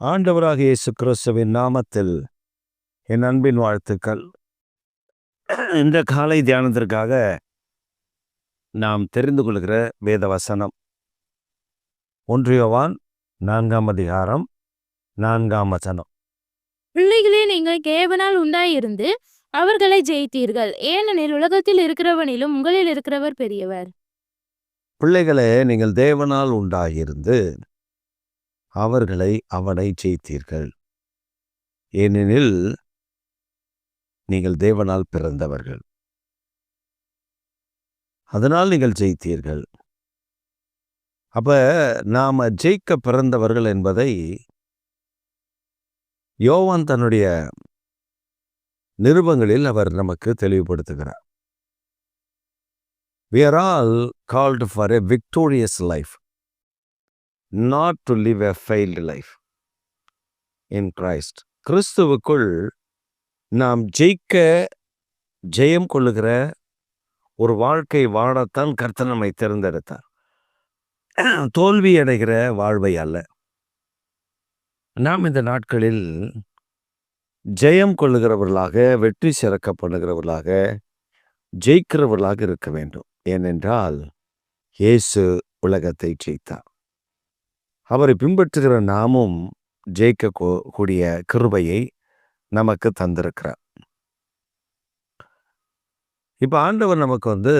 ஆண்டவராக இயேசு கிறிஸ்துவின் நாமத்தில் என் அன்பின் வாழ்த்துக்கள். இந்த காலை தியானத்திற்காக நாம் தெரிந்து கொள்கிற வேத வசனம் 1 யோவான் 4ஆம் அதிகாரம் 4ஆம் வசனம். பிள்ளைகளே, நீங்கள் தேவனால் உண்டாயிருந்து அவர்களை ஜெயித்தீர்கள், ஏனெனில் உலகத்தில் இருக்கிறவனிலும் உங்களில் இருக்கிறவர் பெரியவர். பிள்ளைகளே, நீங்கள் தேவனால் உண்டாயிருந்து அவனை ஜெயித்தீர்கள், ஏனெனில் நீங்கள் தேவனால் பிறந்தவர்கள், அதனால் நீங்கள் ஜெயித்தீர்கள். அப்ப நாம ஜெயிக்க பிறந்தவர்கள் என்பதை யோவான் தன்னுடைய நிருபங்களில் அவர் நமக்கு தெளிவுபடுத்துகிறார். We are all called for a victorious life, not to live a failed life in Christ. கிறிஸ்துவுக்குள் நாம் ஜெயம் கொள்ளுகிற ஒரு வாழ்க்கை வாழத்தான் கர்த்தர் நம்மை தேர்ந்தெடுத்தார். தோல்வி அடைகிற வாழ்வை அல்ல. நாம் இந்த நாட்களில் ஜெயம் கொள்ளுகிறவர்களாக, வெற்றி சிறக்கப்படுகிறவர்களாக, ஜெயிக்கிறவர்களாக இருக்க வேண்டும். ஏனென்றால் இயேசு உலகத்தை ஜெயித்தார். அவரை பின்பற்றுகிற நாமும் ஜெயிக்க கூடிய கிருபையை நமக்கு தந்திருக்கிறார். இப்ப ஆண்டவர் நமக்கு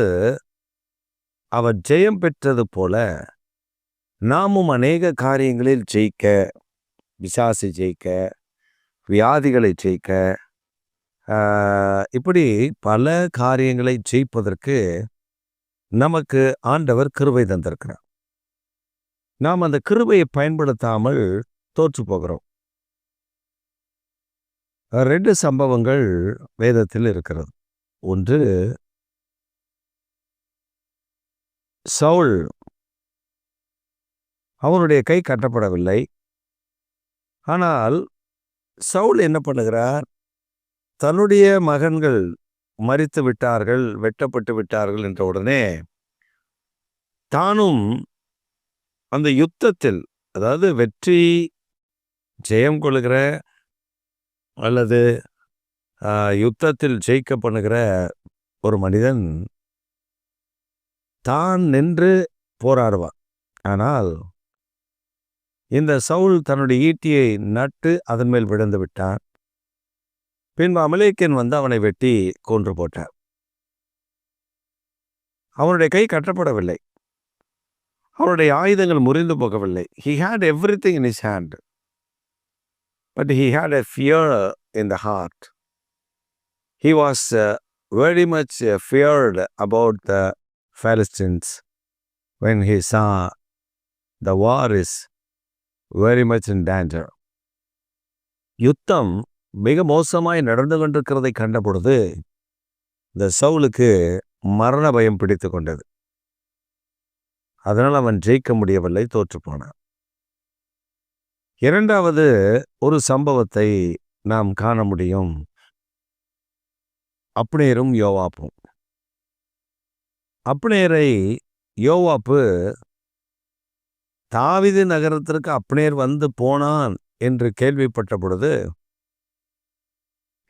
அவர் ஜெயம் பெற்றது போல நாமும் அநேக காரியங்களில் ஜெயிக்க, பிசாசை ஜெயிக்க, வியாதிகளை ஜெயிக்க, இப்படி பல காரியங்களை ஜெயிப்பதற்கு நமக்கு ஆண்டவர் கிருபை தந்திருக்கிறார். நாம் அந்த கிருபையை பயன்படுத்தாமல் தோற்று போகிறோம். 2 சம்பவங்கள் வேதத்தில் இருக்கிறது. ஒன்று, சவுல், அவனுடைய கை கட்டப்படவில்லை. ஆனால் சவுல் என்ன பண்ணுகிறார்? தன்னுடைய மகன்கள் மரித்து விட்டார்கள், வெட்டப்பட்டு விட்டார்கள் என்ற உடனே தானும் அந்த யுத்தத்தில், அதாவது வெற்றி ஜெயம் கொள்ளுகிற அல்லது யுத்தத்தில் ஜெயிக்க பண்ணுகிற ஒரு மனிதன் தான் நின்று போராடுவான். ஆனால் இந்த சவுல் தன்னுடைய ஈட்டியை நட்டு அதன் மேல் விழுந்து விட்டான். பின்பு அமலேக்கியன் அவனை வெட்டி கொன்று போட்டார். அவனுடைய கை கட்டப்படவில்லை, அவனுடைய ஆயுதங்கள் முறிந்து போகவில்லை. He had everything in his hand, but he had a fear in the heart. He was very much feared about the Philistines when he saw the war is very much in danger. யுத்தம் மிக மோசமாய் நடந்து கொண்டிருக்கிறதை கண்ட பொழுது இந்த சவுலுக்கு மரண பயம் பிடித்து கொண்டது. அதனால் அவன் ஜெயிக்க முடியவில்லை, தோற்று போனான். 2வது ஒரு சம்பவத்தை நாம் காண முடியும். அப்னேரும் யோவாப்பும். அப்னேரை யோவாப்பு தாவீது நகரத்திற்கு அப்னேர் போனான் என்று கேள்விப்பட்ட பொழுது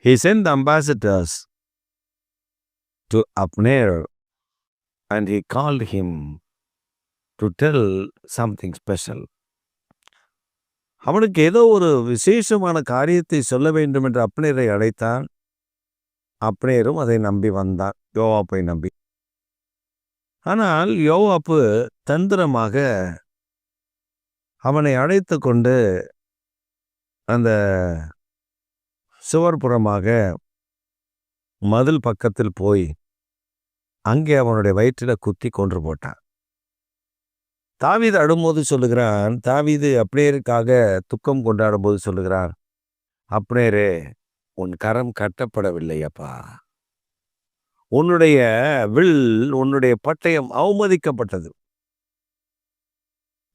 he sent the ambassadors to Abner and he called him to tell something special. அவனுக்கு ஏதோ ஒரு விசேஷமான காரியத்தை சொல்ல வேண்டும் என்று அப்னேரை அழைத்தான். அப்னேரும் அதை நம்பி வந்தான், யோவாப்பை நம்பி. ஆனால் யோவாப்பு தந்திரமாக அவனை அழைத்து கொண்டு அந்த சுவர்புறமாக மதில் பக்கத்தில் போய் அங்கே அவனுடைய வயிற்றில குத்தி கொன்று போட்டான். தாவீது அழும்போது சொல்லுகிறான், தாவீது அப்னேருக்காக துக்கம் கொண்டாடும் போது சொல்லுகிறான், அப்னேரே, உன் கரம் கட்டப்படவில்லையப்பா, உன்னுடைய வில், உன்னுடைய பட்டயம் அவமதிக்கப்பட்டது.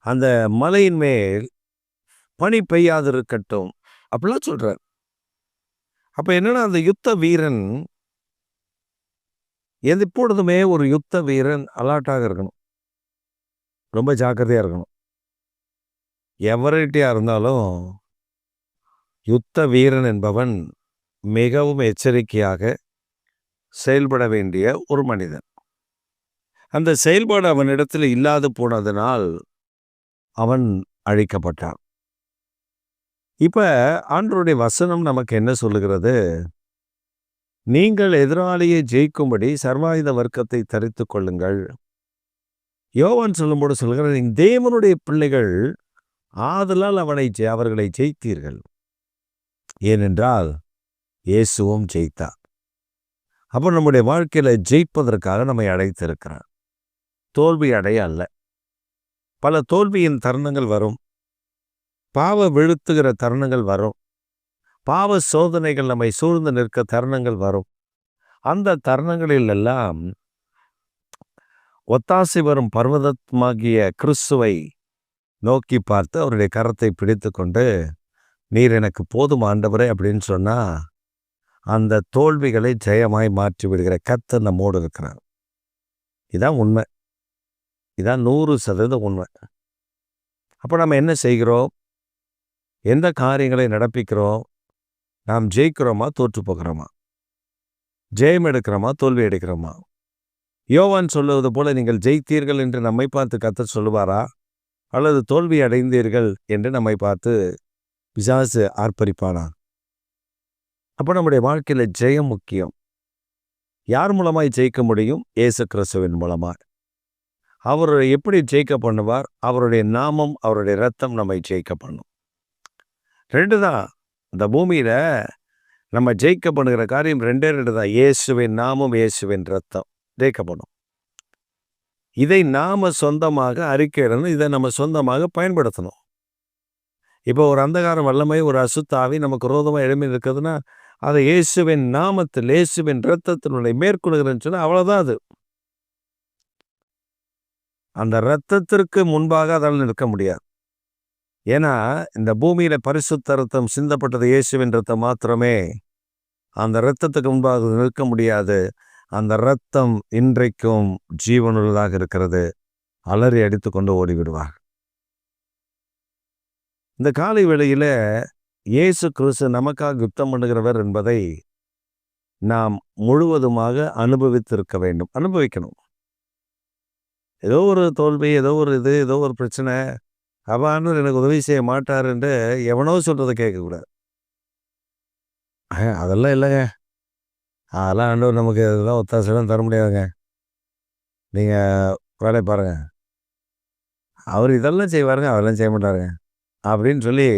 அந்த மலையின் மேல் பனி பெய்யாதிருக்கட்டும் அப்படிலாம் சொல்றார். அப்ப என்னன்னா, அந்த யுத்த வீரன் எப்பொழுதுமே ஒரு யுத்த வீரன் அலர்ட்டாக இருக்கணும், ரொம்ப ஜாக்கிரதையா இருக்கணும். எவர்கிட்டயா இருந்தாலும் யுத்த வீரன் என்பவன் மிகவும் எச்சரிக்கையாக செயல்பட வேண்டிய ஒரு மனிதன். அந்த செயல்பாடு அவனிடத்தில் இல்லாது போனதனால் அவன் அழிக்கப்பட்டான். இப்ப ஆண்டவருடைய வசனம் நமக்கு என்ன சொல்லுகிறது? நீங்கள் எதிராளியை ஜெயிக்கும்படி சர்வாயுத வர்க்கத்தை தரித்துக் கொள்ளுங்கள். யோவான் சொல்லும்போது சொல்கிறார், நீங்க தேவனுடைய பிள்ளைகள் ஆதலால் அவர்களை ஜெயித்தீர்கள். ஏனென்றால் இயேசுவும் ஜெயித்தார். அப்போ நம்முடைய வாழ்க்கையில ஜெயிப்பதற்காக நம்மை அழைத்திருக்கிறார். தோல்வி அடைய அல்ல. பல தோல்வியின் தருணங்கள் வரும். பாவ விழுத்துகிற தருணங்கள் வரும். பாவ சோதனைகள் நம்மை சூழ்ந்து நிற்க தருணங்கள் வரும். அந்த தருணங்களில் எல்லாம் ஒத்தாசை வரும் பர்வதமாகிய கிறிஸ்துவை நோக்கி பார்த்து அவருடைய கரத்தை பிடித்து கொண்டு, நீர் எனக்கு போதும் ஆண்டவரே அப்படின்னு சொன்னா அந்த தோல்விகளை ஜெயமாய் மாற்றி விடுகிற கர்த்தர் நம்மோடு இருக்கிறார். இதான் உண்மை. இதான் 100% உண்மை. அப்போ நம்ம என்ன செய்கிறோம்? எந்த காரியங்களை நடப்பிக்கிறோம்? நாம் ஜெயிக்கிறோமா, தோற்று போகிறோமா? ஜெயம் எடுக்கிறோமா, தோல்வி எடுக்கிறோமா? யோவான் சொல்லுவது போல நீங்கள் ஜெயித்தீர்கள் என்று நம்மை பார்த்து கர்த்தர் சொல்லுவாரா? அல்லது தோல்வி அடைந்தீர்கள் என்று நம்மை பார்த்து பிசாசு ஆர்ப்பரிப்பானா? அப்போ நம்முடைய வாழ்க்கையில் ஜெயம் முக்கியம். யார் மூலமாய் ஜெயிக்க முடியும்? இயேசு கிறிஸ்துவின் மூலமாய். அவர் எப்படி ஜெயிக்க பண்ணுவார்? அவருடைய நாமம், அவருடைய இரத்தம் நம்மை ஜெயிக்க பண்ணும். 2 தான். இந்த பூமியில நம்ம ஜெயிக்க பண்ணுகிற காரியம் 2 தான். இயேசுவின் நாமம், இயேசுவின் இரத்தம் ஜெயிக்க பண்ணும். இதை நாம சொந்தமாக அறிக்கையிடணும். இதை நம்ம சொந்தமாக பயன்படுத்தணும். இப்போ ஒரு அந்தகார வல்லமை, ஒரு அசுத்தாவி நமக்கு விரோதமாக எழும்பி இருக்குதுன்னா, அதை இயேசுவின் நாமத்தில், இயேசுவின் இரத்தத்தினுடைய மேற்கொள்கிறேன்னு சொன்னா அவ்வளோதான். அது அந்த இரத்தத்திற்கு முன்பாக அதால் நிற்க முடியாது. ஏன்னா இந்த பூமியில பரிசுத்த இரத்தம் சிந்தப்பட்டது இயேசுவின் இரத்தம் மாத்திரமே. அந்த இரத்தத்துக்கு முன்பாக நிற்க முடியாது. அந்த இரத்தம் இன்றைக்கும் ஜீவனுள்ளதாக இருக்கிறது. அலறி அடித்து கொண்டு ஓடிவிடுவார். இந்த காலை வேளையில இயேசு கிறிஸ்து நமக்காக யுத்தம் பண்ணுகிறவர் என்பதை நாம் முழுவதுமாக அனுபவித்திருக்க வேண்டும். அனுபவிக்கணும். ஏதோ ஒரு தோல்வி, ஏதோ ஒரு பிரச்சனை, ஆண்டவர் எனக்கு உதவி செய்ய மாட்டார் என்று எவனோ சொல்றதை கேட்கக்கூடாது. அதெல்லாம் இல்லைங்க, அதெல்லாம் ஆண்டவர் நமக்கு இதெல்லாம் ஒத்தாசைலாம் தர முடியாதுங்க, நீங்க வேலையை பாருங்க, அவர் இதெல்லாம் செய்வாருங்க, அதெல்லாம் செய்ய மாட்டாருங்க அப்படின்னு சொல்லி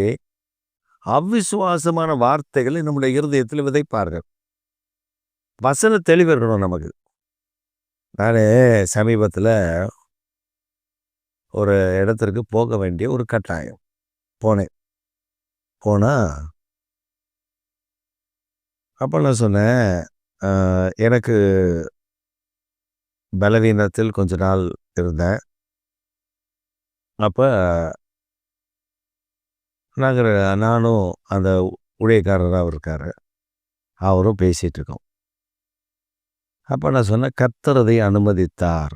அவிசுவாசமான வார்த்தைகளை நம்முடைய இருதயத்தில் விதைப்பார்கள். வசன தெளிவு இருக்கணும் நமக்கு. நான் சமீபத்தில் ஒரு இடத்திற்கு போக வேண்டிய ஒரு கட்டாயம் போனால் அப்போ நான் சொன்னேன், எனக்கு பலவீனத்தில் கொஞ்ச நாள் இருந்தேன். அப்போ நானும் அந்த ஊழியக்காரராக இருக்கார், அவரும் பேசிகிட்டு இருக்கோம். அப்போ நான் சொன்னேன், கர்த்தர் அதை அனுமதித்தார்.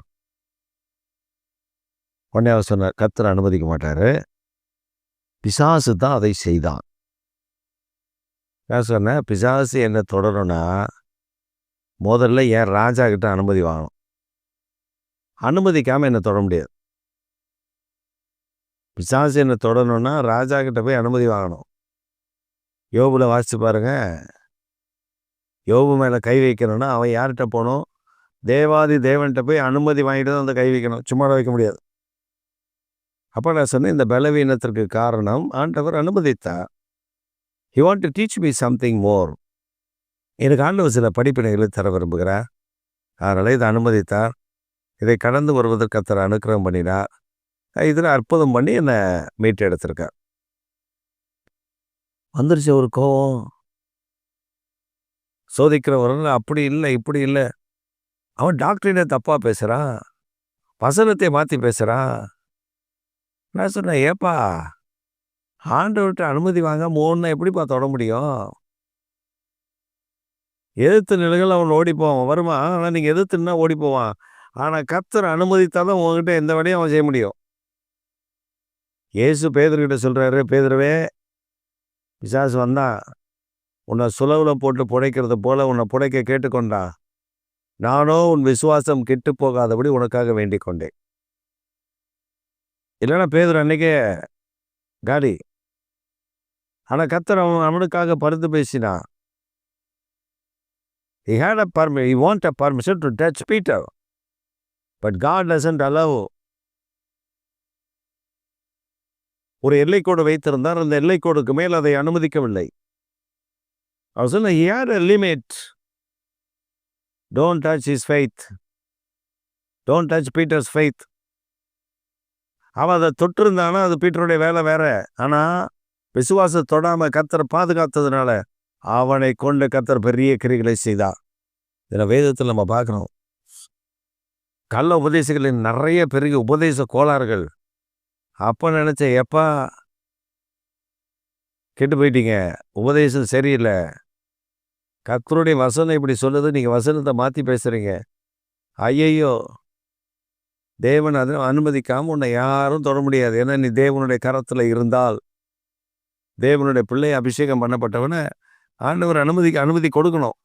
உடனே அவர் சொன்னார், கர்த்தர் அனுமதிக்க மாட்டார், பிசாசு தான் அதை செய்தான். நான் சொன்னேன், பிசாசு என்ன தொடரணும்னா முதல்ல என் ராஜா கிட்ட அனுமதி வாங்கணும். அனுமதிக்காமல் என்னை தொட முடியாது. பிசாசு என்னை தொடரணும்னா ராஜா கிட்ட போய் அனுமதி வாங்கணும். யோபுல வாசித்து பாருங்க, யோபு மேலே கை வைக்கணும்னா அவன் யார்கிட்ட போகணும்? தேவாதி தேவன்கிட்ட போய் அனுமதி வாங்கிட்டு தான் அந்த கை வைக்கணும், சும்மா வைக்க முடியாது. அப்போ நான் சொன்னேன், இந்த பலவீனத்திற்கு காரணம் ஆண்டவர் அனுமதித்தார். He want to teach me something more. எனக்கு ஆண்டவர் சில படிப்பினைகளை தர விரும்புகிறார், அதனால் இதை அனுமதித்தார். இதை கடந்து வருவதற்கு கர்த்தர் அனுக்கிரகம் பண்ணினார். இதில் அற்புதம் பண்ணி என்னை மீட்டு எடுத்திருக்கார். வந்துருச்சு ஒரு கோவம். சோதிக்கிறவர்கள் அப்படி இல்லை, இப்படி இல்லை, அவன் டாக்டரினை தப்பாக பேசுகிறான், வசனத்தை மாற்றி பேசுகிறான். நான் சொன்னேன், ஏப்பா ஆண்டவர்கிட்ட அனுமதி வாங்க மூணுன்னா எப்படிப்பா தொட முடியும்? எதிர்த்து நிலைகள் அவன் ஓடி போவான், வருவான். ஆனால் நீங்கள் எதிர்த்துன்னா ஓடி போவான். ஆனால் கர்த்தர் அனுமதித்தால் தான் உங்ககிட்ட எந்த வேலையும் அவன் செய்ய முடியும். இயேசு பேதுருக்கிட்ட சொல்கிறாரு, பேதுருவே பிசாசு வந்தா உன்னை சுலவுல போட்டு புடைக்கிறது போல உன்னை புடைக்க கேட்டுக்கொண்டா, நானோ உன் விசுவாசம் கெட்டு போகாதபடி உனக்காக வேண்டிக் கொண்டேன். இல்லைன்னா பேதுரு அன்னைக்கே காலி. ஆனா கர்த்தர் அவனுக்காக பரிந்து பேசினான். He want a permission to touch Peter, but God doesn't allow. ஒரு எல்லைக்கோடு வைத்திருந்தார், அந்த எல்லைக்கோடுக்கு மேல் அதை அனுமதிக்கவில்லை. அவர் சொன்ன he had a limit. Don't touch his faith. Don't touch Peter's faith. அவன் அதை தொட்டிருந்தானா அது பீட்டருடைய வேலை வேற. ஆனா விசுவாச தொடாம கர்த்தர் பாதுகாத்ததுனால அவனை கொண்டு கர்த்தர் பெரிய கிரிகளை செய்தார். இதில் வேதத்தில் நம்ம பார்க்கணும், கள்ள உபதேசங்களின் நிறைய பெரிய உபதேச கோளாறுகள். அப்போ நினைச்சேன், எப்பா கெட்டு போயிட்டீங்க, உபதேசம் சரியில்லை, கர்த்தருடைய வசனம் இப்படி சொல்லுது, நீங்கள் வசனத்தை மாற்றி பேசுகிறீங்க, ஐயையோ தேவன் அதை அனுமதிக்காமல் உன்னை யாரும் தொட முடியாது. ஏன்னா நீ தேவனுடைய கரத்தில் இருந்தால், தேவனுடைய பிள்ளை அபிஷேகம் பண்ணப்பட்டவனை ஆண்டவர் அனுமதி கொடுக்கணும்.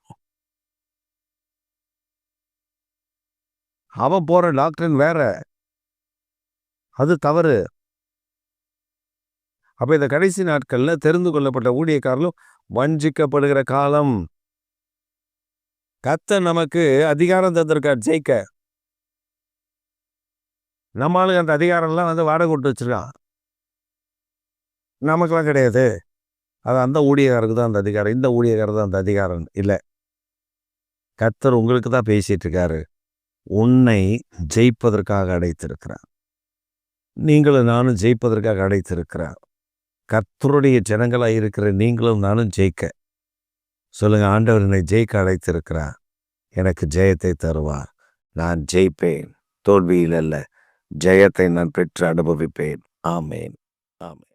அவன் போகிற டாக்டரின் வேற, அது தவறு. அப்போ இந்த கடைசி நாட்களில் தெரிந்து கொள்ளப்பட்ட ஊழியக்காரர்களும் வஞ்சிக்கப்படுகிற காலம். கர்த்தர் நமக்கு அதிகாரம் தந்திருக்கார் ஜெயிக்க. நம்மளுக்கு அந்த அதிகாரம்லாம் வாடகை விட்டு வச்சிருக்கான், நமக்கெல்லாம் கிடையாது. அது அந்த ஊழியக்காரருக்கு தான் அந்த அதிகாரம், இந்த ஊழியக்காரர் தான் அந்த அதிகாரம் இல்லை. கர்த்தர் உங்களுக்கு தான் பேசிட்டு இருக்காரு. உன்னை ஜெயிப்பதற்காக அடைத்திருக்கிறார். நீங்களும் நானும் ஜெயிப்பதற்காக அடைத்திருக்கிறார். கர்த்தருடைய ஜனங்களாக இருக்கிற நீங்களும் நானும் ஜெயிக்க சொல்லுங்க. ஆண்டவர் என்னை ஜெயிக்க அழைத்திருக்கிறார், எனக்கு ஜெயத்தை தருவார், நான் ஜெயிப்பேன், தோல்வியில் அல்ல ஜெயத்தை நான் பெற்று அனுபவிப்பேன். ஆமேன், ஆமேன்.